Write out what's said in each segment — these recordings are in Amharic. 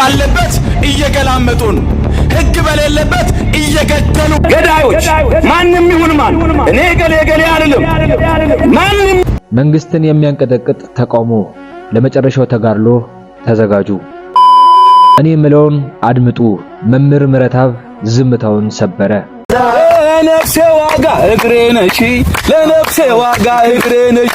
ባለበት እየገላመጡን ሕግ በሌለበት እየገደሉ ገዳዮች ማንንም ይሁን ማን እኔ ገሌ አይደለም ማንንም መንግስትን የሚያንቀጠቅጥ ተቃውሞ ለመጨረሻው ተጋድሎ ተዘጋጁ። እኔ የምለውን አድምጡ። መምህር ምረታብ ዝምታውን ሰበረ። ለነፍሴ ዋጋ እግሬ ነሽ ለነፍሴ ዋጋ እግሬ ነሽ።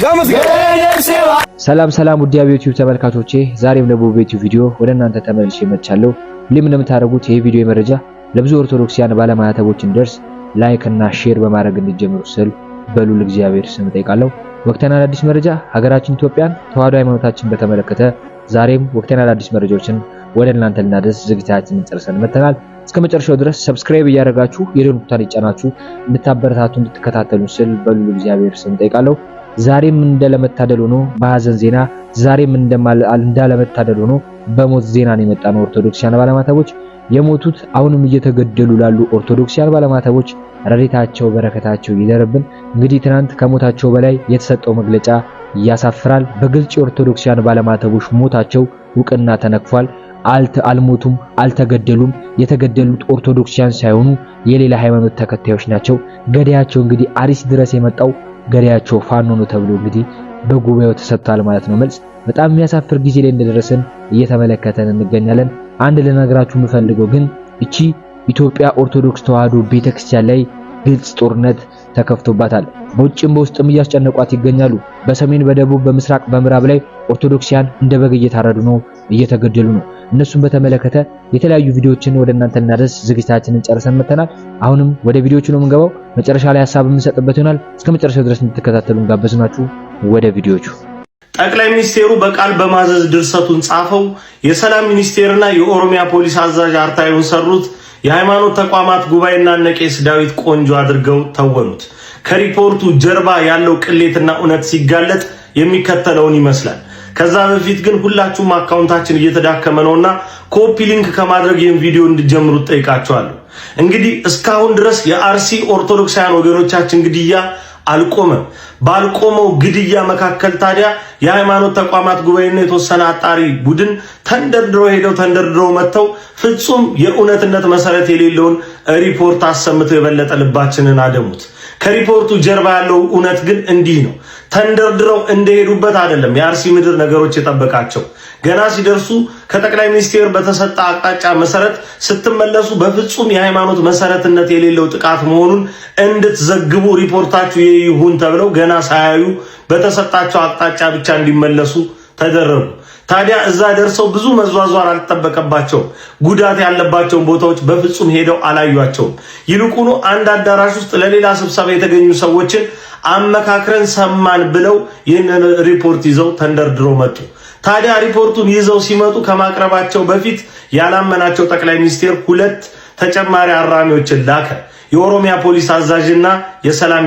ሰላም ውድ የዩቲዩብ ተመልካቾቼ፣ ዛሬም ለቡብ ዩቲዩብ ቪዲዮ ወደ እናንተ ተመልሼ መጥቻለሁ። ሁሌም እንደምታደርጉት ይሄ ቪዲዮ መረጃ ለብዙ ኦርቶዶክሲያን ባለማያተቦች እንዲደርስ ላይክ እና ሼር በማድረግ እንዲጀምሩ ስል በሉል እግዚአብሔር ስም ጠይቃለሁ። ወቅታዊና አዲስ መረጃ ሀገራችን ኢትዮጵያን ተዋህዶ ሃይማኖታችን በተመለከተ ዛሬም ወቅታዊና አዲስ መረጃዎችን ወደ እናንተ ልናደርስ ዝግጅታችንን ጨርሰን መጥተናል። እስከ መጨረሻው ድረስ ሰብስክራይብ እያደረጋችሁ የደወል ምልክቱን እያጫናችሁ እንድታበረታቱ እንድትከታተሉ ስል በሉል እግዚአብሔር ስም ጠይቃለሁ። ዛሬም እንደለመታደል ሆኖ በሐዘን ዜና፣ ዛሬም እንዳለመታደል ሆኖ በሞት ዜና ነው የመጣነው። ኦርቶዶክሲያን ባለማተቦች የሞቱት አሁንም እየተገደሉ ላሉ ኦርቶዶክሲያን ባለማተቦች ረድኤታቸው በረከታቸው ይደርብን። እንግዲህ ትናንት ከሞታቸው በላይ የተሰጠው መግለጫ ያሳፍራል። በግልጽ ኦርቶዶክሲያን ባለማተቦች ሞታቸው ዕውቅና ተነክፏል። አልሞቱም፣ አልተገደሉም። የተገደሉት ኦርቶዶክሲያን ሳይሆኑ የሌላ ሃይማኖት ተከታዮች ናቸው። ገዳያቸው እንግዲህ አሪስ ድረስ የመጣው ገዳያቸው ፋኖ ነው ተብሎ እንግዲህ በጉባኤው ተሰጥቷል ማለት ነው። መልስ በጣም የሚያሳፍር ጊዜ ላይ እንደደረሰን እየተመለከተን እንገኛለን። አንድ ልነግራችሁ የምፈልገው ግን እቺ ኢትዮጵያ ኦርቶዶክስ ተዋህዶ ቤተክርስቲያን ላይ ግልጽ ጦርነት ተከፍቶባታል። በውጭም በውስጥም እያስጨነቋት ይገኛሉ። በሰሜን፣ በደቡብ፣ በምስራቅ፣ በምዕራብ ላይ ኦርቶዶክሲያን እንደ በግ እየታረዱ ነው፣ እየተገደሉ ነው። እነሱን በተመለከተ የተለያዩ ቪዲዮዎችን ወደ እናንተ እናደርስ ዝግጅታችንን ጨርሰን መተናል። አሁንም ወደ ቪዲዮዎቹ ነው የምንገባው። መጨረሻ ላይ ሐሳብ የምንሰጥበት ይሆናል። እስከ መጨረሻው ድረስ እንድትከታተሉን ጋበዝናችሁ። ወደ ቪዲዮዎቹ። ጠቅላይ ሚኒስቴሩ በቃል በማዘዝ ድርሰቱን ጻፈው። የሰላም ሚኒስቴርና የኦሮሚያ ፖሊስ አዛዥ አርታዩን ሰሩት። የሃይማኖት ተቋማት ጉባኤና ቄስ ዳዊት ቆንጆ አድርገው ተወኑት። ከሪፖርቱ ጀርባ ያለው ቅሌትና እውነት ሲጋለጥ የሚከተለውን ይመስላል። ከዛ በፊት ግን ሁላችሁም አካውንታችን እየተዳከመ ነውና ኮፒ ሊንክ ከማድረግ ይህን ቪዲዮ እንድጀምሩ ጠይቃችኋለሁ። እንግዲህ እስካሁን ድረስ የአርሲ ኦርቶዶክሳውያን ወገኖቻችን ግድያ አልቆመም። ባልቆመው ግድያ መካከል ታዲያ የሃይማኖት ተቋማት ጉባኤና የተወሰነ አጣሪ ቡድን ተንደርድረው መጥተው ፍጹም የእውነትነት መሰረት የሌለውን ሪፖርት አሰምተው የበለጠ ልባችንን አደሙት። ከሪፖርቱ ጀርባ ያለው እውነት ግን እንዲህ ነው። ተንደርድረው እንደሄዱበት አይደለም የአርሲ ምድር ነገሮች የጠበቃቸው። ገና ሲደርሱ ከጠቅላይ ሚኒስቴር በተሰጠ አቅጣጫ መሰረት ስትመለሱ በፍጹም የሃይማኖት መሰረትነት የሌለው ጥቃት መሆኑን እንድትዘግቡ ሪፖርታችሁ ይሁን ተብለው ገና ሳያዩ በተሰጣቸው አቅጣጫ ብቻ እንዲመለሱ ተደረጉ። ታዲያ እዛ ደርሰው ብዙ መዟዟር አልተጠበቀባቸውም። ጉዳት ያለባቸውን ቦታዎች በፍጹም ሄደው አላዩአቸውም። ይልቁኑ አንድ አዳራሽ ውስጥ ለሌላ ስብሰባ የተገኙ ሰዎችን አመካክረን ሰማን ብለው ይህንን ሪፖርት ይዘው ተንደርድረው መጡ። ታዲያ ሪፖርቱን ይዘው ሲመጡ ከማቅረባቸው በፊት ያላመናቸው ጠቅላይ ሚኒስቴር ሁለት ተጨማሪ አራሚዎችን ላከ። የኦሮሚያ ፖሊስ አዛዥና የሰላም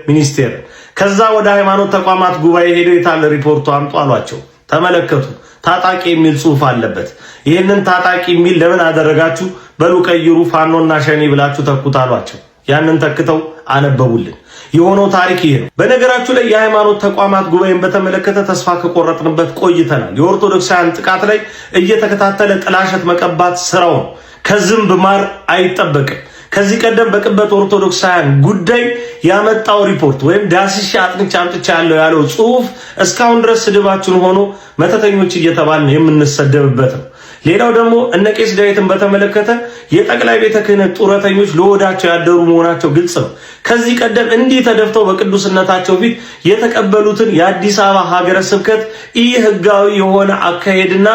ሚኒስቴር። ከዛ ወደ ሃይማኖት ተቋማት ጉባኤ ሄደው የታለ ሪፖርቱ አምጡ አሏቸው። ተመለከቱ። ታጣቂ የሚል ጽሑፍ አለበት። ይህንን ታጣቂ የሚል ለምን አደረጋችሁ? በሉ ቀይሩ፣ ፋኖና ሸኔ ብላችሁ ተኩት አሏቸው። ያንን ተክተው አነበቡልን። የሆነው ታሪክ ይሄ ነው። በነገራችሁ ላይ የሃይማኖት ተቋማት ጉባኤን በተመለከተ ተስፋ ከቆረጥንበት ቆይተናል። የኦርቶዶክሳውያን ጥቃት ላይ እየተከታተለ ጥላሸት መቀባት ስራው ነው። ከዝንብ ማር አይጠበቅም። ከዚህ ቀደም በቅበት ኦርቶዶክሳውያን ጉዳይ ያመጣው ሪፖርት ወይም ዳስሽ አጥንቻ ያለው ጽሑፍ እስካሁን ድረስ ስድባችን ሆኖ መተተኞች እየተባልን የምንሰደብበት ነው። ሌላው ደግሞ እነ ቄስ ዳዊትን በተመለከተ የጠቅላይ ቤተ ክህነት ጡረተኞች ለወዳቸው ያደሩ መሆናቸው ግልጽ ነው። ከዚህ ቀደም እንዲህ ተደፍተው በቅዱስነታቸው ፊት የተቀበሉትን የአዲስ አበባ ሀገረ ስብከት ህጋዊ የሆነ አካሄድና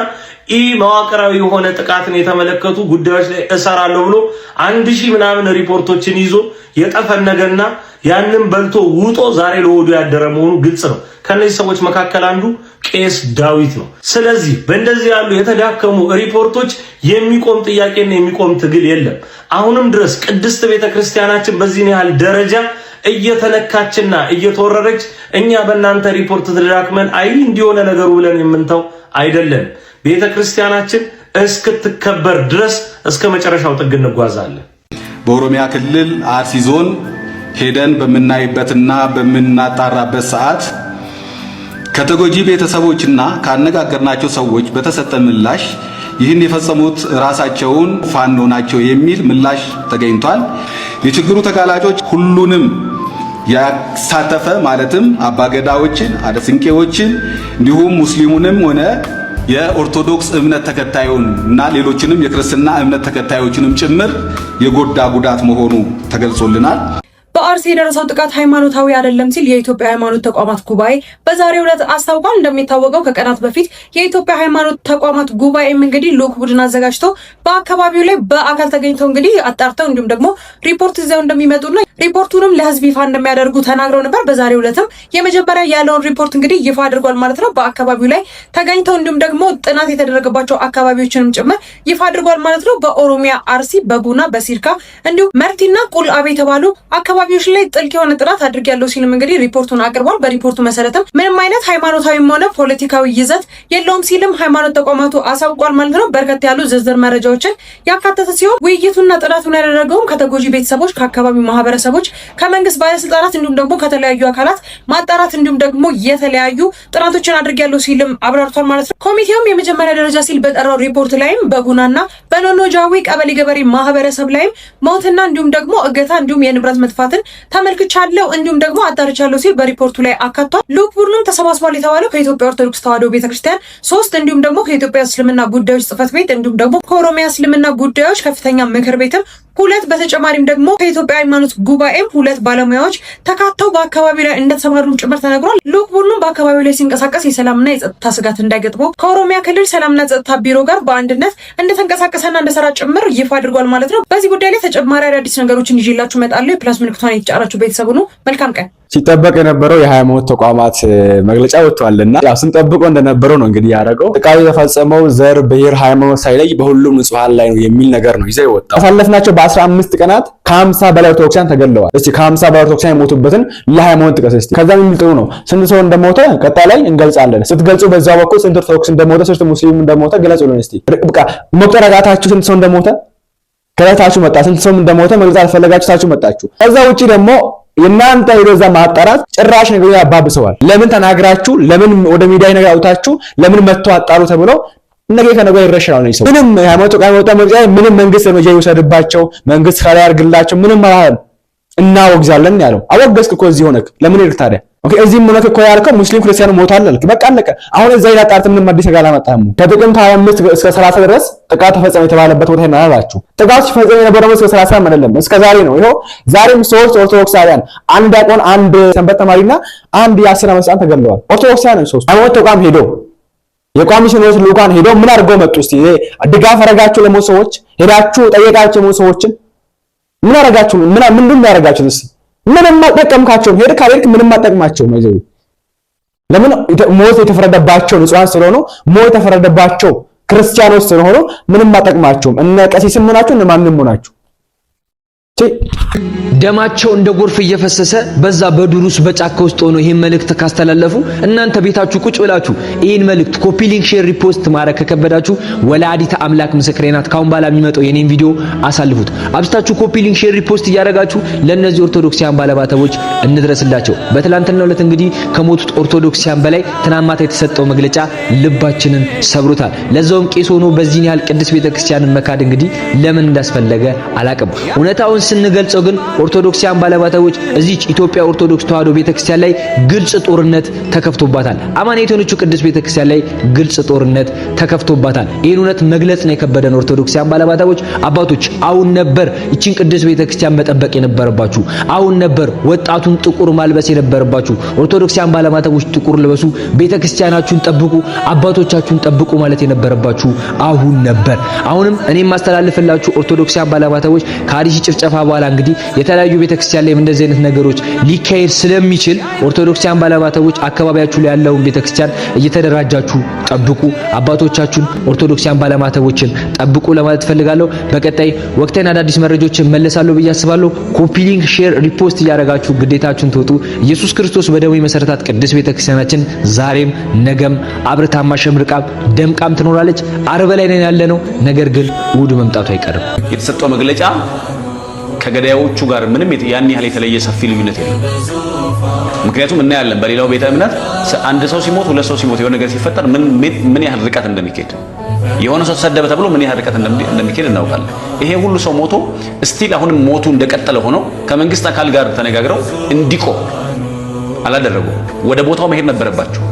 መዋቅራዊ የሆነ ጥቃትን የተመለከቱ ጉዳዮች ላይ እሰራለሁ ብሎ 1000 ምናምን ሪፖርቶችን ይዞ የጠፈነገና ያንን በልቶ ውጦ ዛሬ ለወዱ ያደረ መሆኑ ግልጽ ነው። ከነዚህ ሰዎች መካከል አንዱ ቄስ ዳዊት ነው። ስለዚህ በእንደዚህ ያሉ የተዳከሙ ሪፖርቶች የሚቆም ጥያቄና የሚቆም ትግል የለም። አሁንም ድረስ ቅድስት ቤተክርስቲያናችን በዚህ ያህል ደረጃ እየተነካችና እየተወረረች እኛ በእናንተ ሪፖርት ተዳክመን እንዲሆነ ነገሩ ብለን የምንተው አይደለም። ቤተክርስቲያናችን እስክትከበር ድረስ እስከ መጨረሻው ጥግ እንጓዛለን። በኦሮሚያ ክልል አርሲ ዞን ሄደን በምናይበትና በምናጣራበት ሰዓት ከተጎጂ ቤተሰቦችና ካነጋገርናቸው ሰዎች በተሰጠ ምላሽ ይህን የፈጸሙት ራሳቸውን ፋኖ ናቸው የሚል ምላሽ ተገኝቷል። የችግሩ ተጋላጮች ሁሉንም ያሳተፈ ማለትም አባገዳዎችን፣ አደስንቄዎችን እንዲሁም ሙስሊሙንም ሆነ የኦርቶዶክስ እምነት ተከታዩን እና ሌሎችንም የክርስትና እምነት ተከታዮችንም ጭምር የጎዳ ጉዳት መሆኑ ተገልጾልናል። በአርሲ የደረሰው ጥቃት ሃይማኖታዊ አይደለም ሲል የኢትዮጵያ ሃይማኖት ተቋማት ጉባኤ በዛሬው ዕለት አስታውቋል። እንደሚታወቀው ከቀናት በፊት የኢትዮጵያ ሃይማኖት ተቋማት ጉባኤም እንግዲህ ልዑክ ቡድን አዘጋጅቶ በአካባቢው ላይ በአካል ተገኝተው እንግዲህ አጣርተው እንዲሁም ደግሞ ሪፖርት ይዘው እንደሚመጡና ሪፖርቱንም ለህዝብ ይፋ እንደሚያደርጉ ተናግረው ነበር። በዛሬው ዕለትም የመጀመሪያ ያለውን ሪፖርት እንግዲህ ይፋ አድርጓል ማለት ነው። በአካባቢው ላይ ተገኝተው እንዲሁም ደግሞ ጥናት የተደረገባቸው አካባቢዎችንም ጭምር ይፋ አድርጓል ማለት ነው። በኦሮሚያ አርሲ፣ በጉና፣ በሲርካ እንዲሁም መርቲና ቁልአቤ የተባሉ አካባቢዎች ላይ ጥልቅ የሆነ ጥናት አድርጌያለሁ ሲልም እንግዲህ ሪፖርቱን አቅርቧል። በሪፖርቱ መሰረትም ምንም አይነት ሃይማኖታዊም ሆነ ፖለቲካዊ ይዘት የለውም ሲልም ሃይማኖት ተቋማቱ አሳውቋል ማለት ነው። በርከት ያሉ ዝርዝር መረጃዎችን ያካተተ ሲሆን ውይይቱና ጥናቱን ያደረገውም ከተጎጂ ቤተሰቦች፣ ከአካባቢው ማህበረሰቦች፣ ከመንግስት ባለስልጣናት እንዲሁም ደግሞ ከተለያዩ አካላት ማጣራት እንዲሁም ደግሞ የተለያዩ ጥናቶችን አድርጌያለሁ ሲልም አብራርቷል ማለት ነው። ኮሚቴውም የመጀመሪያ ደረጃ ሲል በጠራው ሪፖርት ላይም በጉናና በኖኖ ጃዊ ቀበሌ ገበሬ ማህበረሰብ ላይም ሞትና እንዲሁም ደግሞ እገታ እንዲሁም የንብረት መጥፋትን ተመልክቻለሁ እንዲሁም ደግሞ አጣርቻለሁ ሲል በሪፖርቱ ላይ አካቷል። ልዑክ ቡድኑም ተሰባስቧል የተባለው ከኢትዮጵያ ኦርቶዶክስ ተዋሕዶ ቤተክርስቲያን 3 እንዲሁም ደግሞ ከኢትዮጵያ እስልምና ጉዳዮች ጽሕፈት ቤት እንዲሁም ደግሞ ከኦሮሚያ እስልምና ጉዳዮች ከፍተኛ ምክር ቤትም 2 በተጨማሪም ደግሞ ከኢትዮጵያ ሃይማኖት ጉባኤም 2 ባለሙያዎች ተካተው በአካባቢው ላይ እንደተሰማሩም ጭምር ተነግሯል። ልዑክ ቡድኑ በአካባቢው ላይ ሲንቀሳቀስ የሰላምና የጸጥታ ስጋት እንዳይገጥመው ከኦሮሚያ ክልል ሰላምና ጸጥታ ቢሮ ጋር በአንድነት እንደተንቀሳቀሰና እንደሰራ ጭምር ይፋ አድርጓል ማለት ነው። በዚህ ጉዳይ ላይ ተጨማሪ አዳዲስ ነገሮችን ይዤላችሁ እመጣለሁ። የፕላስ ምልክቷን የተጫራችሁ ቤተሰቡ ነው። መልካም ቀን። ሲጠበቅ የነበረው የሃይማኖት ተቋማት መግለጫ ወጥቷልና ያው ስንጠብቀው እንደነበረው ነው እንግዲህ ያደረገው። ጥቃቱ የተፈጸመው ዘር፣ ብሔር፣ ሃይማኖት ሳይለይ በሁሉም ንጹሃን ላይ ነው የሚል ነገር ነው ይዘው የወጣው። ያሳለፍናቸው በ15 ቀናት ከ50 በላይ ኦርቶዶክሳን ተገለዋል። እስቲ ከ50 በላይ ኦርቶዶክሳን የሞቱበትን ለሃይማኖት ጥቀስ እስቲ። ከዛም የሚል ጥሩ ነው። ስንት ሰው እንደሞተ ቀጣይ ላይ እንገልጻለን። ስትገልጹ በዛው በኩል ስንት ኦርቶዶክስ እንደሞተ፣ ስንት ሙስሊም እንደሞተ ገለጹልን እስቲ። በቃ መቁጠር አቃታችሁ ስንት ሰው እንደሞተ ከታችሁ መጣ። ስንት ሰው እንደሞተ መግለጽ አልፈለጋችሁ ታችሁ መጣችሁ። ከዛ ውጪ ደግሞ የናንተ ወደዛ ማጣራት ጭራሽ ነገር ያባብሰዋል። ለምን ተናግራችሁ ለምን ወደ ሚዲያ ነገር አውጣችሁ ለምን መጥቶ አጣሩ ተብሎ ነገ ከነገ ይረሻል ነው ይሰው ምንም ሃይማኖት ተቋም ወጣ መግለጫ ምንም መንግስት እርምጃ ይወሰድባቸው መንግስት ካላ ያርግላቸው ምንም ማለት እናወግዛለን ያለው አወገዝክ እኮ እዚህ ሆነክ ለምን ይርክ ታዲያ? ኦኬ እዚህም ሆነክ እኮ ያልከው ሙስሊም ክርስቲያኑ ሞታል አልክ። በቃ አለቀ። አሁን እዛ ይላጣርት ምንም አዲስ ነገር አላመጣም። ከጥቅምት 25 እስከ 30 ድረስ ጥቃት ተፈጸመ የተባለበት ቦታ ይናላችሁ። ጥቃት ሲፈጸም የነበረው እስከ 30 አይደለም እስከ ዛሬ ነው። ይሄው ዛሬም 3 ኦርቶዶክሳውያን አንድ ዲያቆን አንድ ሰንበት ተማሪና አንድ የ10 ዓመት ህፃን ተገለዋል። ኦርቶዶክሳውያን 3 ሃይማኖት ተቋም ሄዶ የቋሚ ሲኖዶስ ልኡካን ሄዶ ምን አድርገው መጡ? እስቲ ድጋፍ አረጋችሁ ለሞት ሰዎች ሄዳችሁ ጠየቃችሁ ለሞት ሰዎችን ምን አረጋችሁ? ምንድን ነው ያረጋችሁት? እስቲ ምንም አጠቀምካቸው? ሄድክ ምንም አጠቅማቸው ነው ይዘው ለምን ሞት የተፈረደባቸው ንጹሃን ስለሆኑ ሞት የተፈረደባቸው ክርስቲያኖች ስለሆኑ ምንም አጠቅማቸውም። እነ ቀሲስም ሆናችሁ እነ ማንንም ሆናችሁ ደማቸው እንደ ጎርፍ እየፈሰሰ በዛ በዱሩስ በጫካ ውስጥ ሆኖ ይሄን መልእክት ካስተላለፉ እናንተ ቤታችሁ ቁጭ ብላችሁ ይሄን መልእክት ኮፒ ሊንክ ሼር ሪፖስት ማድረግ ከከበዳችሁ ወላዲተ አምላክ ምስክሬ ናት ካሁን በኋላ የሚመጣው የኔን ቪዲዮ አሳልፉት። አብስታችሁ ኮፒ ሊንክ ሼር ሪፖስት እያደረጋችሁ ለነዚህ ኦርቶዶክሲያን ባለባተቦች እንድረስላቸው። በትላንትናው ዕለት እንግዲህ ከሞቱት ኦርቶዶክሲያን በላይ ትናንት የተሰጠው መግለጫ ልባችንን ሰብሮታል። ለዛውም ቄስ ሆኖ በዚህን ያህል ቅድስት ቤተክርስቲያንን መካድ እንግዲህ ለምን እንዳስፈለገ አላቀም። እውነታውን ስንገልጸው ግን ኦርቶዶክሲያን ባለባተቦች እዚህ ኢትዮጵያ ኦርቶዶክስ ተዋሕዶ ቤተክርስቲያን ላይ ግልጽ ጦርነት ተከፍቶባታል። አማኔቶቹ ቅድስት ቤተክርስቲያን ላይ ግልጽ ጦርነት ተከፍቶባታል። ይሄን እውነት መግለጽ ነው የከበደን ኦርቶዶክሲያን ባለባተቦች አባቶች። አሁን ነበር እቺን ቅድስት ቤተክርስቲያን መጠበቅ የነበረባችሁ። አሁን ነበር ወጣቱን ጥቁር ማልበስ የነበረባችሁ። ኦርቶዶክሲያን ባለባተቦች ጥቁር ልበሱ፣ ቤተክርስቲያናችሁን ጠብቁ፣ አባቶቻችሁን ጠብቁ ማለት የነበረባችሁ አሁን ነበር። አሁንም እኔም ማስተላልፍላችሁ ኦርቶዶክሲያን ባለባተቦች ከአዲስ ጭፍጨፋ በኋላ እንግዲህ የተለያዩ ቤተክርስቲያን ላይ እንደዚህ አይነት ነገሮች ሊካሄድ ስለሚችል ኦርቶዶክሲያን ባለባተቦች አካባቢያችሁ ላይ ያለውን ቤተክርስቲያን እየተደራጃችሁ ጠብቁ፣ አባቶቻችሁን ኦርቶዶክሲያን ባለማተቦችን ጠብቁ ለማለት ፈልጋለሁ። በቀጣይ ወቅታዊና አዳዲስ መረጃዎችን መለሳለሁ ብዬ አስባለሁ። ኮፒ ሊንክ ሼር ሪፖስት እያደረጋችሁ ግዴታችሁን ተወጡ። ኢየሱስ ክርስቶስ በደሙ የመሰረታት ቅድስት ቤተክርስቲያናችን ዛሬም ነገም አብርታማ ሸምርቃም ደምቃም ትኖራለች። አርብ ላይ ነን ያለነው፣ ነገር ግን እሑድ መምጣቱ አይቀርም። የተሰጠው መግለጫ ከገዳዮቹ ጋር ምንም ያን ያህል የተለየ ሰፊ ልዩነት የለም። ምክንያቱም እናያለን በሌላው ቤተ እምነት አንድ ሰው ሲሞት ሁለት ሰው ሲሞት የሆነ ነገር ሲፈጠር ምን ያህል ርቀት እንደሚካሄድ የሆነ ሰው ተሰደበ ተብሎ ምን ያህል ርቀት እንደሚኬድ እናውቃለን። ይሄ ሁሉ ሰው ሞቶ ስቲል አሁንም ሞቱ እንደቀጠለ ሆኖ ከመንግስት አካል ጋር ተነጋግረው እንዲቆም አላደረጉ። ወደ ቦታው መሄድ ነበረባቸው።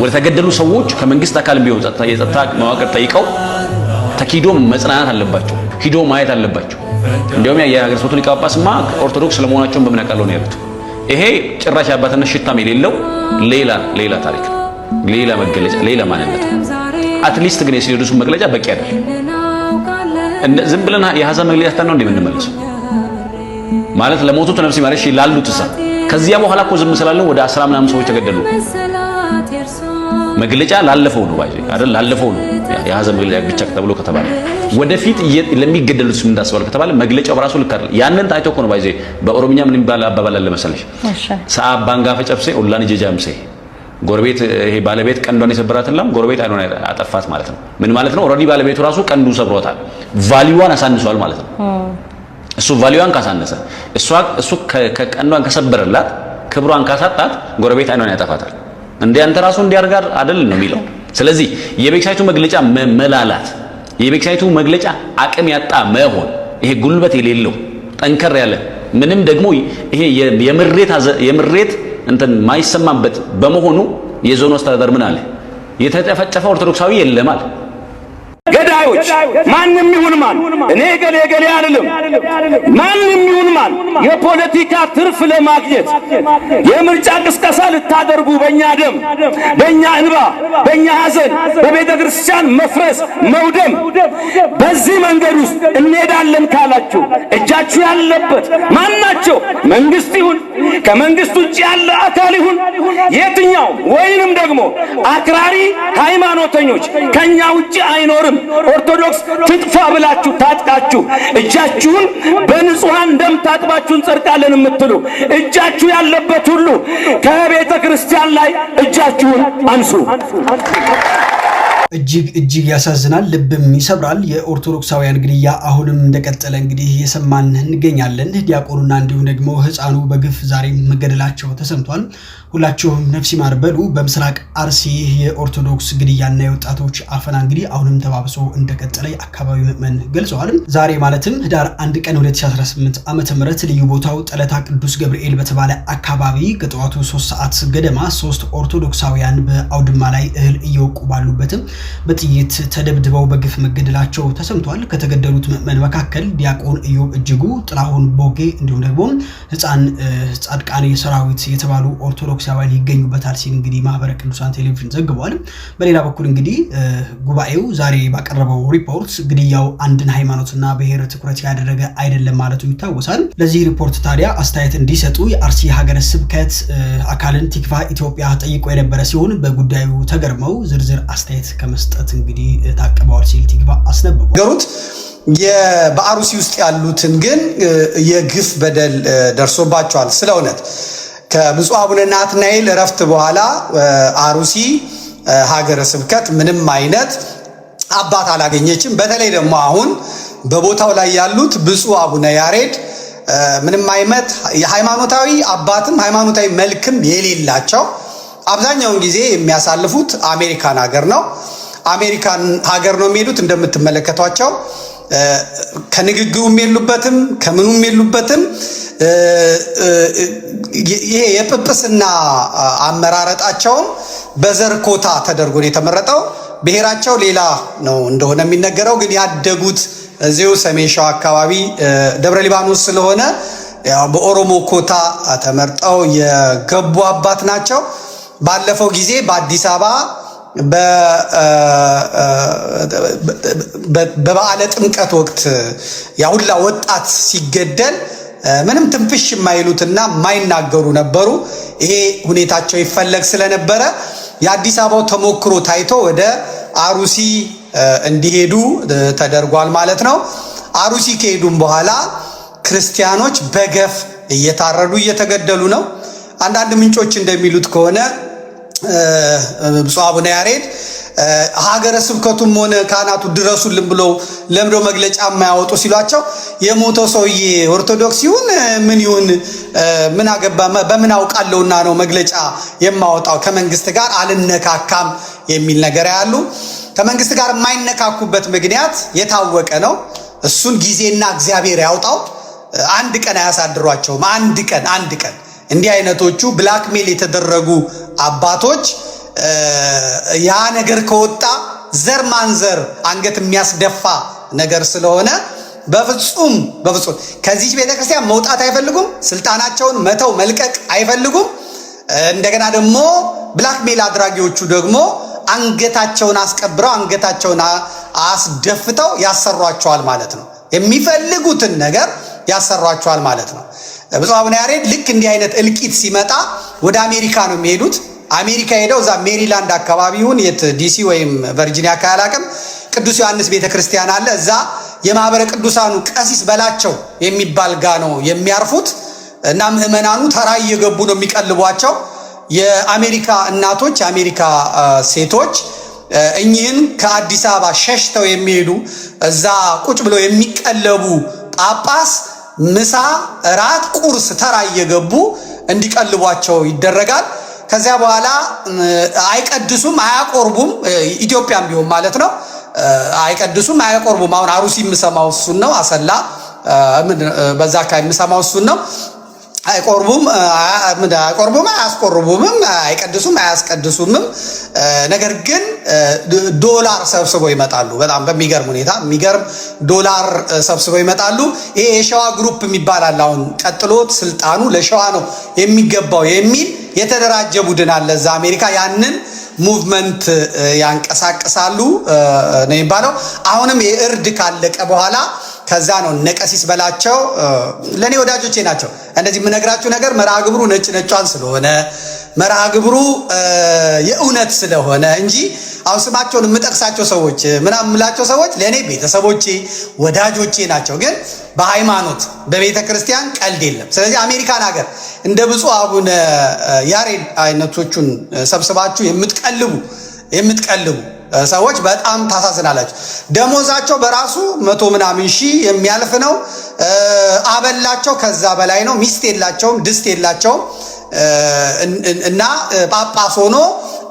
ወደ ተገደሉ ሰዎች ከመንግስት አካል ቢሆን የጸጥታ መዋቅር ጠይቀው ተኪዶ መጽናናት አለባቸው። ሂዶ ማየት አለባቸው። እንዲያውም የሀገረ ስብከቱ ሊቀ ጳጳስማ ኦርቶዶክስ ስለመሆናቸው በምን ያውቃሉ ነው ያሉት። ይሄ ጭራሽ አባትነት ሽታም የሌለው ሌላ ታሪክ ነው። ሌላ መገለጫ፣ ሌላ ማንነት። አትሊስት ግን የሲኖዶሱ መግለጫ በቂ አይደለም። ዝም ብለን የሐዘን መግለጫ ነው እንደምንመለሰው ማለት ለሞቱት ነፍስ ማለት ላሉት እሳ ከዚያ በኋላ እኮ ዝም ስላለን ወደ 10 ምናምን ሰዎች ተገደሉ። መግለጫ ላለፈው ነው አይደል? ላለፈው ነው የሐዘን መግለጫ ብቻ ተብሎ ከተባለ ወደፊት ለሚገደሉት ምን እንዳስባል ከተባለ መግለጫው በራሱ ልክ አይደል? ያንን ታይቶ እኮ ነው ባይዜ በኦሮምኛ ምን ይባል አባባል አለ መሰለሽ? ሰዓብ ባንጋፈ ጨብሴ ኦላን ጀጃምሴ ጎረቤት ይሄ ባለቤት ቀንዷን የሰበራትላም ጎረቤት አይኖር አጠፋት ማለት ነው። ምን ማለት ነው? ኦልሬዲ ባለቤቱ ራሱ ቀንዱን ሰብሮታል፣ ቫልዩዋን አሳንሷል ማለት ነው። እሱ ቫልዩዋን ካሳነሰ እሱ ከቀንዷን ከሰበረላት ክብሯን ካሳጣት ጎረቤት አይኗን ያጠፋታል። እንደ አንተ ራሱ እንዲያርጋር አይደል ነው የሚለው። ስለዚህ የቤክሳይቱ መግለጫ መላላት፣ የቤክሳይቱ መግለጫ አቅም ያጣ መሆን፣ ይሄ ጉልበት የሌለው ጠንከር ያለ ምንም ደግሞ ይሄ የምሬት እንትን ማይሰማበት በመሆኑ የዞኑ አስተዳደር ምን አለ? የተጨፈጨፈ ኦርቶዶክሳዊ የለም አለ። ገዳዮች ማንም ይሁን ማን እኔ ገሌ አይደለም። ማንም ይሁን ማን የፖለቲካ ትርፍ ለማግኘት የምርጫ ቅስቀሳ ልታደርጉ በእኛ ደም፣ በእኛ እንባ፣ በእኛ ሐዘን፣ በቤተ ክርስቲያን መፍረስ መውደም በዚህ መንገድ ውስጥ እንሄዳለን ካላችሁ እጃችሁ ያለበት ማናቸው መንግስት ይሁን ከመንግስት ውጭ ያለ አካል ይሁን የትኛው ወይንም ደግሞ አክራሪ ሃይማኖተኞች ከኛ ውጭ አይኖርም። ኦርቶዶክስ ትጥፋ ብላችሁ ታጥቃችሁ እጃችሁን በንጹሃን ደም ታጥባችሁን ጸድቃለን የምትሉ እጃችሁ ያለበት ሁሉ ከቤተ ክርስቲያን ላይ እጃችሁን አንሱ። እጅግ ያሳዝናል፣ ልብም ይሰብራል። የኦርቶዶክሳውያን ግድያ አሁንም እንደቀጠለ እንግዲህ እየሰማን እንገኛለን። ዲያቆኑና እንዲሁም ደግሞ ህፃኑ በግፍ ዛሬም መገደላቸው ተሰምቷል። ሁላችሁም ነፍስ ይማር በሉ። በምስራቅ አርሲ የኦርቶዶክስ ግድያና የወጣቶች አፈና እንግዲህ አሁንም ተባብሶ እንደቀጠለ የአካባቢው ምዕመን ገልጸዋል። ዛሬ ማለትም ህዳር 1 ቀን 2018 ዓ.ም ልዩ ቦታው ጠለታ ቅዱስ ገብርኤል በተባለ አካባቢ ከጠዋቱ 3 ሰዓት ገደማ 3 ኦርቶዶክሳውያን በአውድማ ላይ እህል እየወቁ ባሉበትም በጥይት ተደብድበው በግፍ መገደላቸው ተሰምቷል። ከተገደሉት ምዕመን መካከል ዲያቆን ኢዮብ እጅጉ፣ ጥላሁን ቦጌ እንዲሁም ደግሞ ህፃን ጻድቃኔ ሰራዊት የተባሉ ኦርቶዶክሳውያን ይገኙበታል ሲል እንግዲህ ማህበረ ቅዱሳን ቴሌቪዥን ዘግቧል። በሌላ በኩል እንግዲህ ጉባኤው ዛሬ ባቀረበው ሪፖርት ግድያው አንድን ሃይማኖትና ብሔር ትኩረት ያደረገ አይደለም ማለቱ ይታወሳል። ለዚህ ሪፖርት ታዲያ አስተያየት እንዲሰጡ የአርሲ ሀገረ ስብከት አካልን ቲክቫ ኢትዮጵያ ጠይቆ የነበረ ሲሆን በጉዳዩ ተገርመው ዝርዝር አስተያየት ከመስጠት እንግዲህ ታቀበዋል ሲል ቲክቫ አስነብቧል። በአሩሲ ውስጥ ያሉትን ግን የግፍ በደል ደርሶባቸዋል። ስለ እውነት ከብፁዕ አቡነ ናትናኤል እረፍት በኋላ አሩሲ ሀገረ ስብከት ምንም አይነት አባት አላገኘችም። በተለይ ደግሞ አሁን በቦታው ላይ ያሉት ብፁዕ አቡነ ያሬድ ምንም አይነት የሃይማኖታዊ አባትም ሃይማኖታዊ መልክም የሌላቸው አብዛኛውን ጊዜ የሚያሳልፉት አሜሪካን ሀገር ነው። አሜሪካን ሀገር ነው የሚሄዱት። እንደምትመለከቷቸው ከንግግሩም የሉበትም ከምኑም የሉበትም። ይሄ የጵጵስና አመራረጣቸውን በዘር ኮታ ተደርጎ ነው የተመረጠው። ብሔራቸው ሌላ ነው እንደሆነ የሚነገረው፣ ግን ያደጉት እዚሁ ሰሜን ሸዋ አካባቢ ደብረ ሊባኖስ ስለሆነ በኦሮሞ ኮታ ተመርጠው የገቡ አባት ናቸው። ባለፈው ጊዜ በአዲስ አበባ በበዓለ ጥምቀት ወቅት ያሁላ ወጣት ሲገደል ምንም ትንፍሽ የማይሉትና የማይናገሩ ነበሩ። ይሄ ሁኔታቸው ይፈለግ ስለነበረ የአዲስ አበባው ተሞክሮ ታይቶ ወደ አሩሲ እንዲሄዱ ተደርጓል ማለት ነው። አሩሲ ከሄዱም በኋላ ክርስቲያኖች በገፍ እየታረዱ እየተገደሉ ነው። አንዳንድ ምንጮች እንደሚሉት ከሆነ ብፁዕ አቡነ ያሬድ ሀገረ ስብከቱም ሆነ ካህናቱ ድረሱልን ብለው ለምዶ መግለጫ የማያወጡ ሲሏቸው የሞተው ሰውዬ ኦርቶዶክስ ይሁን ምን ይሁን ምን አገባ በምን አውቃለሁና ነው መግለጫ የማወጣው ከመንግስት ጋር አልነካካም የሚል ነገር ያሉ ከመንግስት ጋር የማይነካኩበት ምክንያት የታወቀ ነው። እሱን ጊዜና እግዚአብሔር ያውጣው። አንድ ቀን አያሳድሯቸውም። አንድ ቀን እንዲህ አይነቶቹ ብላክሜል የተደረጉ አባቶች ያ ነገር ከወጣ ዘር ማንዘር አንገት የሚያስደፋ ነገር ስለሆነ በፍጹም ከዚህ ቤተክርስቲያን መውጣት አይፈልጉም። ስልጣናቸውን መተው መልቀቅ አይፈልጉም። እንደገና ደግሞ ብላክሜል አድራጊዎቹ ደግሞ አንገታቸውን አስቀብረው አንገታቸውን አስደፍተው ያሰሯቸዋል ማለት ነው። የሚፈልጉትን ነገር ያሰሯቸዋል ማለት ነው። ብፁዕ አቡነ ያሬድ ልክ እንዲህ አይነት እልቂት ሲመጣ ወደ አሜሪካ ነው የሚሄዱት። አሜሪካ ሄደው እዛ ሜሪላንድ አካባቢ ይሁን የት ዲሲ ወይም ቨርጂኒያ አካባቢ ቅዱስ ዮሐንስ ቤተክርስቲያን አለ። እዛ የማህበረ ቅዱሳኑ ቀሲስ በላቸው የሚባል ጋ ነው የሚያርፉት እና ምዕመናኑ ተራ እየገቡ ነው የሚቀልቧቸው። የአሜሪካ እናቶች የአሜሪካ ሴቶች እኚህን ከአዲስ አበባ ሸሽተው የሚሄዱ እዛ ቁጭ ብለው የሚቀለቡ ጳጳስ ምሳ፣ ራት፣ ቁርስ ተራ እየገቡ እንዲቀልቧቸው ይደረጋል። ከዚያ በኋላ አይቀድሱም፣ አያቆርቡም። ኢትዮጵያም ቢሆን ማለት ነው። አይቀድሱም፣ አያቆርቡም። አሁን አሩሲ የምሰማው እሱን ነው። አሰላ በዛ አካባቢ የምሰማው እሱን ነው። አይቆርቡም፣ አያስቆርቡምም፣ አይቀድሱም፣ አያስቀድሱምም። ነገር ግን ዶላር ሰብስበው ይመጣሉ። በጣም በሚገርም ሁኔታ የሚገርም ዶላር ሰብስበው ይመጣሉ። ይሄ የሸዋ ግሩፕ የሚባል አለ። አሁን ቀጥሎ ስልጣኑ ለሸዋ ነው የሚገባው የሚል የተደራጀ ቡድን አለ እዛ አሜሪካ። ያንን ሙቭመንት ያንቀሳቅሳሉ ነው የሚባለው። አሁንም የእርድ ካለቀ በኋላ ከዛ ነው ነቀሲስ በላቸው ለኔ ወዳጆቼ ናቸው። እንደዚህ የምነግራችሁ ነገር መርሃ ግብሩ ነጯን ስለሆነ መርሃ ግብሩ የእውነት ስለሆነ እንጂ አሁን ስማቸውን የምጠቅሳቸው ሰዎች ምናምን የምላቸው ሰዎች ለኔ ቤተሰቦቼ ወዳጆቼ ናቸው። ግን በሃይማኖት በቤተ ክርስቲያን ቀልድ የለም። ስለዚህ አሜሪካን ሀገር እንደ ብፁዕ አቡነ ያሬድ አይነቶቹን ሰብስባችሁ የምትቀልቡ ሰዎች በጣም ታሳዝናላችሁ። ደሞዛቸው በራሱ 100 ምናምን ሺህ የሚያልፍ ነው። አበላቸው ከዛ በላይ ነው። ሚስት የላቸውም፣ ድስት የላቸውም። እና ጳጳስ ሆኖ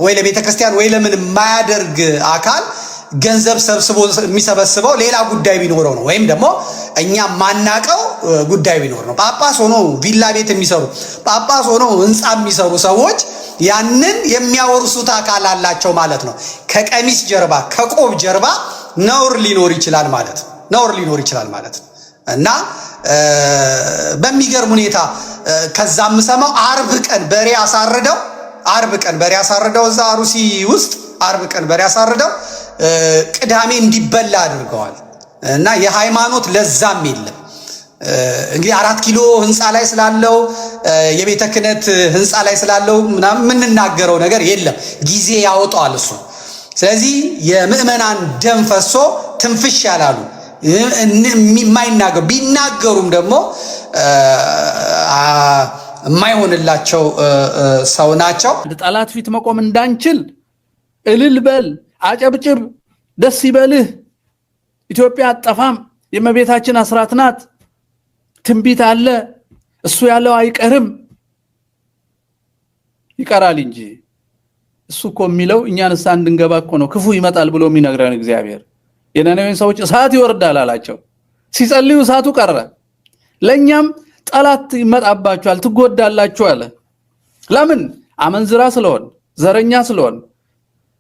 ወይ ለቤተ ክርስቲያን ወይ ለምን የማያደርግ አካል ገንዘብ ሰብስቦ የሚሰበስበው ሌላ ጉዳይ ቢኖረው ነው፣ ወይም ደግሞ እኛ ማናቀው ጉዳይ ቢኖር ነው። ጳጳስ ሆኖ ቪላ ቤት የሚሰሩ ጳጳስ ሆኖ ህንጻ የሚሰሩ ሰዎች ያንን የሚያወርሱት አካል አላቸው ማለት ነው። ከቀሚስ ጀርባ ከቆብ ጀርባ ነውር ሊኖር ይችላል ማለት ነው። እና በሚገርም ሁኔታ ከዛ የምሰማው አርብ ቀን በሬ አሳርደው እዛ ሩሲ ውስጥ አርብ ቀን በሬ አሳርደው ቅዳሜ እንዲበላ አድርገዋል። እና የሃይማኖት ለዛም የለም። እንግዲህ 4 ኪሎ ህንፃ ላይ ስላለው የቤተ ክህነት ህንፃ ላይ ስላለው ምናምን የምንናገረው ነገር የለም። ጊዜ ያወጣዋል እሱ። ስለዚህ የምዕመናን ደም ፈሶ ትንፍሽ ያላሉ የማይናገሩ ቢናገሩም ደግሞ የማይሆንላቸው ሰው ናቸው። ጠላት ፊት መቆም እንዳንችል እልል በል፣ አጨብጭብ፣ ደስ ይበልህ፣ ኢትዮጵያ አጠፋም፣ የእመቤታችን አስራት ናት፣ ትንቢት አለ፣ እሱ ያለው አይቀርም። ይቀራል እንጂ እሱ እኮ የሚለው እኛን ንስሐ እንድንገባ እኮ ነው። ክፉ ይመጣል ብሎ የሚነግረን እግዚአብሔር። የነነዌን ሰዎች እሳት ይወርዳል አላቸው። ሲጸልዩ እሳቱ ቀረ። ለኛም ጠላት ይመጣባችኋል፣ ትጎዳላችሁ አለ። ለምን? አመንዝራ ስለሆን፣ ዘረኛ ስለሆን፣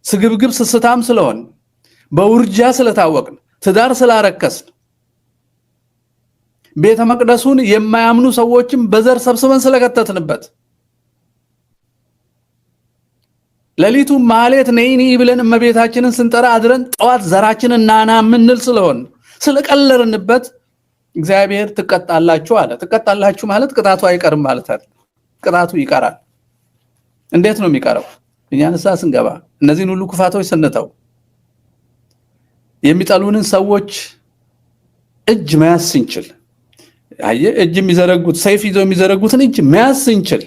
ስግብግብ ስስታም ስለሆን፣ በውርጃ ስለታወቅን፣ ትዳር ስላረከስን፣ ቤተ መቅደሱን የማያምኑ ሰዎችም በዘር ሰብስበን ስለከተትንበት፣ ለሊቱ ማህሌት ነይኒ ብለን እመቤታችንን ስንጠራ አድረን ጠዋት ዘራችንን ናና ምንል ስለሆን ስለቀለርንበት እግዚአብሔር ትቀጣላችሁ አለ። ትቀጣላችሁ ማለት ቅጣቱ አይቀርም ማለት አይደል። ቅጣቱ ይቀራል። እንዴት ነው የሚቀረው? እኛ ንስሐ ስንገባ እነዚህን ሁሉ ክፋቶች ስንተው የሚጠሉንን ሰዎች እጅ መያዝ ስንችል፣ እጅ የሚዘረጉት ሰይፍ ይዘው የሚዘረጉትን እጅ መያዝ ስንችል፣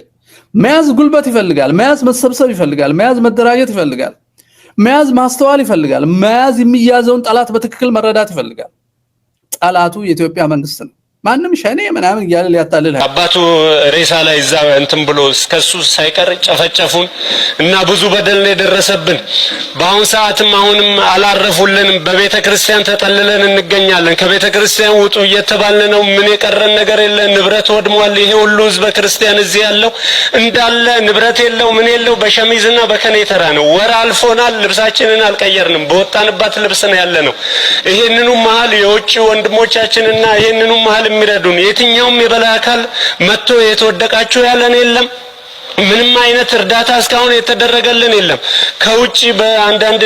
መያዝ ጉልበት ይፈልጋል፣ መያዝ መሰብሰብ ይፈልጋል፣ መያዝ መደራጀት ይፈልጋል፣ መያዝ ማስተዋል ይፈልጋል፣ መያዝ የሚያዘውን ጠላት በትክክል መረዳት ይፈልጋል። ጠላቱ የኢትዮጵያ መንግስት ነው። ማንም ሸኔ ምናምን እያለ ሊያታልል አባቱ ሬሳ ላይ እዛ እንትን ብሎ እስከሱ ሳይቀር ጨፈጨፉን እና ብዙ በደል ነው የደረሰብን። በአሁን ሰዓትም አሁንም አላረፉልንም። በቤተ ክርስቲያን ተጠልለን እንገኛለን። ከቤተ ክርስቲያን ውጡ እየተባልን ነው። ምን የቀረን ነገር የለ። ንብረት ወድሟል። ይሄ ሁሉ ህዝበ ክርስቲያን እዚህ ያለው እንዳለ ንብረት የለው ምን የለው በሸሚዝና በከኔተራ ነው። ወር አልፎናል። ልብሳችንን አልቀየርንም። በወጣንባት ልብስ ነው ያለነው። ይሄንኑ መሃል የውጭ ወንድሞቻችንና ይሄንኑ መሃል የሚረዱን የትኛውም የበላይ አካል መጥቶ የተወደቃችሁ ያለን የለም። ምንም አይነት እርዳታ እስካሁን የተደረገልን የለም። ከውጪ በአንዳንድ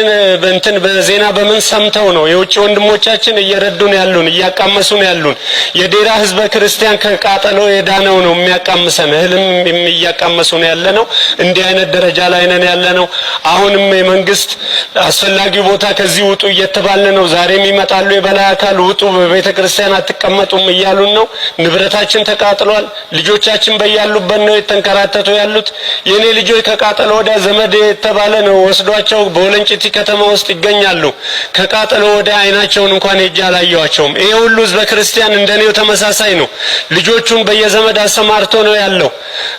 እንትን በዜና በምን ሰምተው ነው የውጪ ወንድሞቻችን እየረዱን ያሉን እያቃመሱን ያሉን። የዴራ ህዝበ ክርስቲያን ከቃጠሎ የዳነው ነው የሚያቃምሰን። እህልም እያቃመሱን ያለነው እንዲህ አይነት ደረጃ ላይ ነን ያለነው። አሁንም የመንግስት አስፈላጊው ቦታ ከዚህ ውጡ እየተባለ ነው። ዛሬም ይመጣሉ የበላይ አካል ውጡ፣ በቤተ ክርስቲያን አትቀመጡም እያሉን ነው። ንብረታችን ተቃጥሏል። ልጆቻችን በያሉበት ነው የተንከራተቱ ያሉት። የኔ ልጆች ከቃጠሎ ወዲያ ዘመድ የተባለ ነው ወስዷቸው በወለንጭቲ ከተማ ውስጥ ይገኛሉ። ከቃጠሎ ወዲያ አይናቸውን እንኳን ሄጄ አላየኋቸውም። ይሄ ሁሉ ህዝበ ክርስቲያን እንደኔው ተመሳሳይ ነው። ልጆቹን በየዘመድ አሰማርቶ ነው ያለው።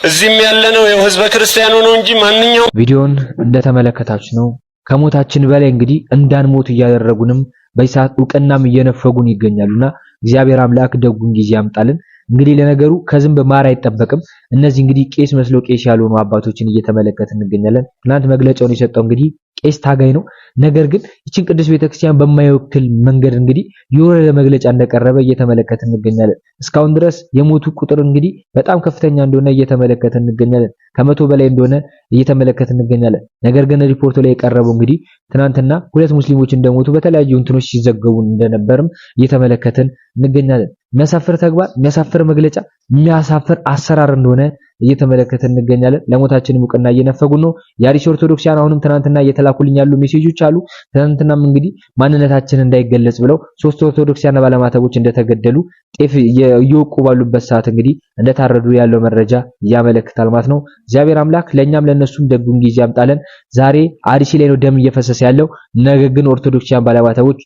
እዚህም ያለነው ይሄው ህዝበ ክርስቲያኑ ነው እንጂ ማንኛውም ቪዲዮን እንደተመለከታችሁ ነው። ከሞታችን በላይ እንግዲህ እንዳንሞት እያደረጉንም በይሳት ዕውቅናም እየነፈጉን ይገኛሉና እግዚአብሔር አምላክ ደጉን ጊዜ ያምጣልን። እንግዲህ ለነገሩ ከዝንብ ማር አይጠበቅም። እነዚህ እንግዲህ ቄስ መስሎ ቄስ ያልሆኑ አባቶችን እየተመለከትን እንገኛለን። ትናንት መግለጫውን የሰጠው እንግዲህ ቄስ ታጋይ ነው። ነገር ግን ይችን ቅዱስ ቤተክርስቲያን በማይወክል መንገድ እንግዲህ የወረደ መግለጫ እንደቀረበ እየተመለከትን እንገኛለን። እስካሁን ድረስ የሞቱ ቁጥር እንግዲህ በጣም ከፍተኛ እንደሆነ እየተመለከትን እንገኛለን። ከመቶ በላይ እንደሆነ እየተመለከትን እንገኛለን። ነገር ግን ሪፖርቱ ላይ የቀረበው እንግዲህ ትናንትና 2 ሙስሊሞች እንደሞቱ በተለያዩ እንትኖች ሲዘገቡ እንደነበርም እየተመለከትን እንገኛለን። የሚያሳፍር ተግባር፣ የሚያሳፍር መግለጫ፣ የሚያሳፍር አሰራር እንደሆነ እየተመለከትን እንገኛለን። ለሞታችን ዕውቅና እየነፈጉን ነው። የአርሲ ኦርቶዶክሳውያን አሁንም ትናንትና እየተላኩልኝ ያሉ ሜሴጆች አሉ። ትናንትናም እንግዲህ ማንነታችን እንዳይገለጽ ብለው 3 ኦርቶዶክሳውያን ባለማተቦች እንደተገደሉ ጤፍ እየወቁ ባሉበት ሰዓት እንግዲህ እንደታረዱ ያለው መረጃ ያመለክታል ማለት ነው። እግዚአብሔር አምላክ ለኛም ለነሱም ደጉን ጊዜ ያምጣለን። ዛሬ አርሲ ላይ ነው ደም እየፈሰሰ ያለው። ነገ ግን ኦርቶዶክሳውያን ባለማተቦች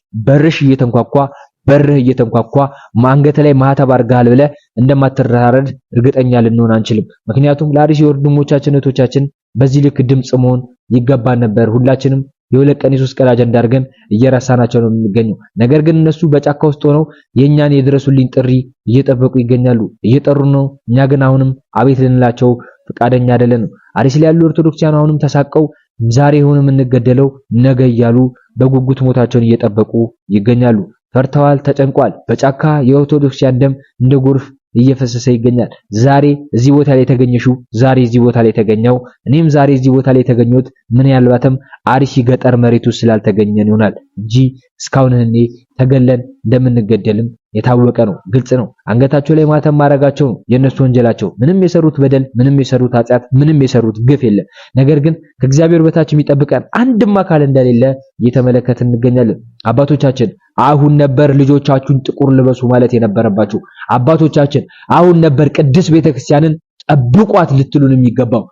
በርህ እየተንኳኳ ማንገተ ላይ ማህተብ አርጋል ብለ እንደማትራረድ እርግጠኛ ልንሆን አንችልም። ምክንያቱም ለአርሲ ወንድሞቻችን እህቶቻችን በዚህ ልክ ድምጽ መሆን ይገባን ነበር። ሁላችንም የሁለት ቀን የሶስት ቀን አጀንዳ አድርገን እየረሳናቸው ነው የሚገኘው። ነገር ግን እነሱ በጫካ ውስጥ ሆነው የኛን የድረሱልኝ ጥሪ እየጠበቁ ይገኛሉ፣ እየጠሩ ነው። እኛ ግን አሁንም አቤት ልንላቸው ፈቃደኛ አይደለንም። አርሲ ላይ ያሉ ኦርቶዶክሳውያን አሁንም ተሳቀው ዛሬ ሆነ የምንገደለው ነገ እያሉ በጉጉት ሞታቸውን እየጠበቁ ይገኛሉ። ፈርተዋል፣ ተጨንቋል። በጫካ የኦርቶዶክሳውያን ደም እንደ ጎርፍ እየፈሰሰ ይገኛል። ዛሬ እዚህ ቦታ ላይ ተገኘሽው፣ ዛሬ እዚህ ቦታ ላይ ተገኘው፣ እኔም ዛሬ እዚህ ቦታ ላይ ተገኘሁት ምን ያልባተም አርሲ ገጠር መሬቱ ስላልተገኘን ይሆናል እንጂ እስካሁን እኔ ተገለን እንደምንገደልም የታወቀ ነው፣ ግልጽ ነው። አንገታቸው ላይ ማተም ማረጋቸው ነው የነሱ ወንጀላቸው። ምንም የሰሩት በደል፣ ምንም የሰሩት ኃጢአት፣ ምንም የሰሩት ግፍ የለም። ነገር ግን ከእግዚአብሔር በታች የሚጠብቀን አንድም አካል እንደሌለ እየተመለከትን እንገኛለን። አባቶቻችን አሁን ነበር ልጆቻችሁን ጥቁር ልበሱ ማለት የነበረባችሁ። አባቶቻችን አሁን ነበር ቅድስት ቤተክርስቲያንን ጠብቋት ልትሉን የሚገባው።